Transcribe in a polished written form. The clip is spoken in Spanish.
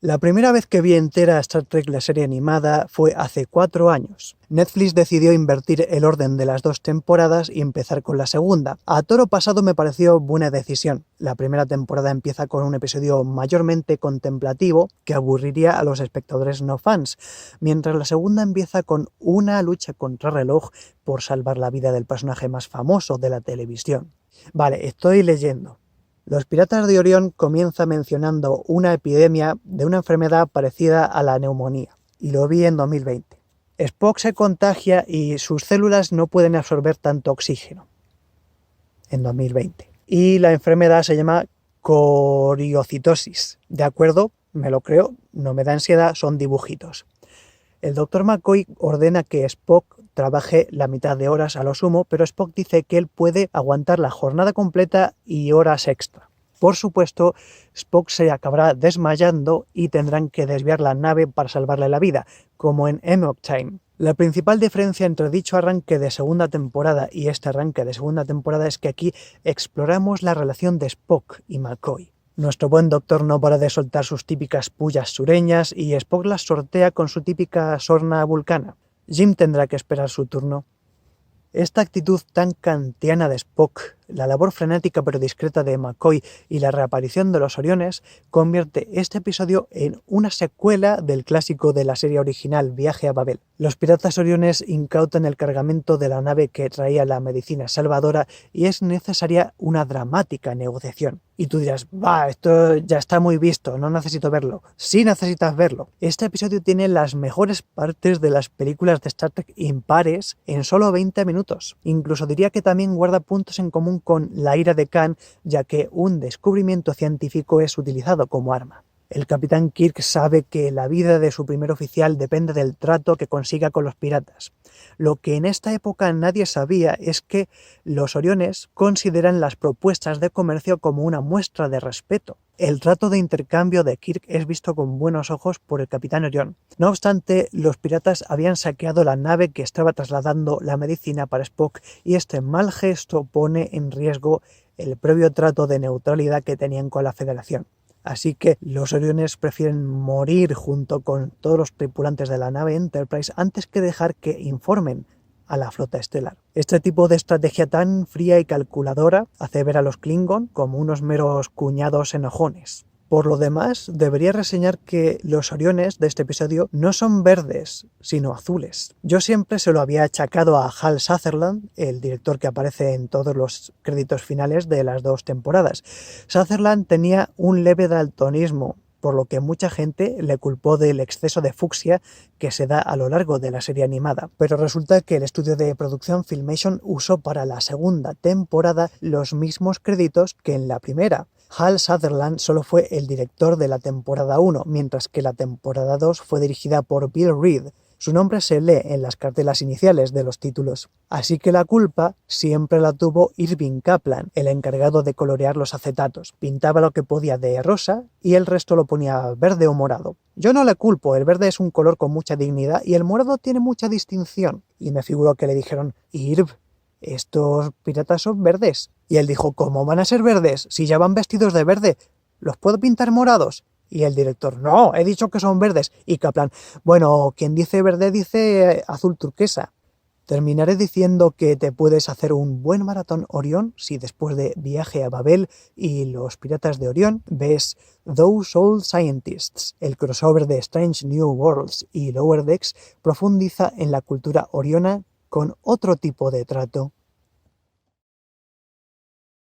La primera vez que vi entera Star Trek la serie animada fue hace 4 años. Netflix decidió invertir el orden de las 2 temporadas y empezar con la segunda. A toro pasado me pareció buena decisión. La primera temporada empieza con un episodio mayormente contemplativo que aburriría a los espectadores no fans, mientras la segunda empieza con una lucha contrarreloj por salvar la vida del personaje más famoso de la televisión. Vale, estoy leyendo. Los Piratas de Orión comienza mencionando una epidemia de una enfermedad parecida a la neumonía, y lo vi en 2020. Spock se contagia y sus células no pueden absorber tanto oxígeno, en 2020. Y la enfermedad se llama coriocitosis. ¿De acuerdo? Me lo creo, no me da ansiedad, son dibujitos. El Dr. McCoy ordena que Spock trabaje la mitad de horas a lo sumo, pero Spock dice que él puede aguantar la jornada completa y horas extra. Por supuesto, Spock se acabará desmayando y tendrán que desviar la nave para salvarle la vida, como en Amok Time. La principal diferencia entre dicho arranque de segunda temporada y este arranque de segunda temporada es que aquí exploramos la relación de Spock y McCoy. Nuestro buen doctor no para de soltar sus típicas pullas sureñas y Spock las sortea con su típica sorna vulcana. Jim tendrá que esperar su turno. Esta actitud tan kantiana de Spock, la labor frenética pero discreta de McCoy y la reaparición de los Oriones convierte este episodio en una secuela del clásico de la serie original Viaje a Babel. Los piratas Oriones incautan el cargamento de la nave que traía la medicina salvadora y es necesaria una dramática negociación. Y tú dirás, esto ya está muy visto, no necesito verlo. Sí necesitas verlo. Este episodio tiene las mejores partes de las películas de Star Trek impares en solo 20 minutos. Incluso diría que también guarda puntos en común con La ira de Khan, ya que un descubrimiento científico es utilizado como arma. El capitán Kirk sabe que la vida de su primer oficial depende del trato que consiga con los piratas. Lo que en esta época nadie sabía es que los Oriones consideran las propuestas de comercio como una muestra de respeto. El trato de intercambio de Kirk es visto con buenos ojos por el capitán Orión. No obstante, los piratas habían saqueado la nave que estaba trasladando la medicina para Spock y este mal gesto pone en riesgo el previo trato de neutralidad que tenían con la Federación. Así que los Oriones prefieren morir junto con todos los tripulantes de la nave Enterprise antes que dejar que informen a la flota estelar. Este tipo de estrategia tan fría y calculadora hace ver a los Klingon como unos meros cuñados enojones. Por lo demás, debería reseñar que los Oriones de este episodio no son verdes, sino azules. Yo siempre se lo había achacado a Hal Sutherland, el director que aparece en todos los créditos finales de las 2 temporadas. Sutherland tenía un leve daltonismo, por lo que mucha gente le culpó del exceso de fucsia que se da a lo largo de la serie animada. Pero resulta que el estudio de producción Filmation usó para la segunda temporada los mismos créditos que en la primera. Hal Sutherland solo fue el director de la temporada 1, mientras que la temporada 2 fue dirigida por Bill Reed. Su nombre se lee en las cartelas iniciales de los títulos. Así que la culpa siempre la tuvo Irving Kaplan, el encargado de colorear los acetatos. Pintaba lo que podía de rosa y el resto lo ponía verde o morado. Yo no le culpo, el verde es un color con mucha dignidad y el morado tiene mucha distinción. Y me figuro que le dijeron, Irv, estos piratas son verdes. Y él dijo, ¿cómo van a ser verdes? Si ya van vestidos de verde, ¿los puedo pintar morados? Y el director, no, he dicho que son verdes. Y Kaplan, bueno, quien dice verde dice azul turquesa. Terminaré diciendo que te puedes hacer un buen maratón Orión si después de Viaje a Babel y Los Piratas de Orión ves Those Old Scientists. El crossover de Strange New Worlds y Lower Decks profundiza en la cultura oriona con otro tipo de trato.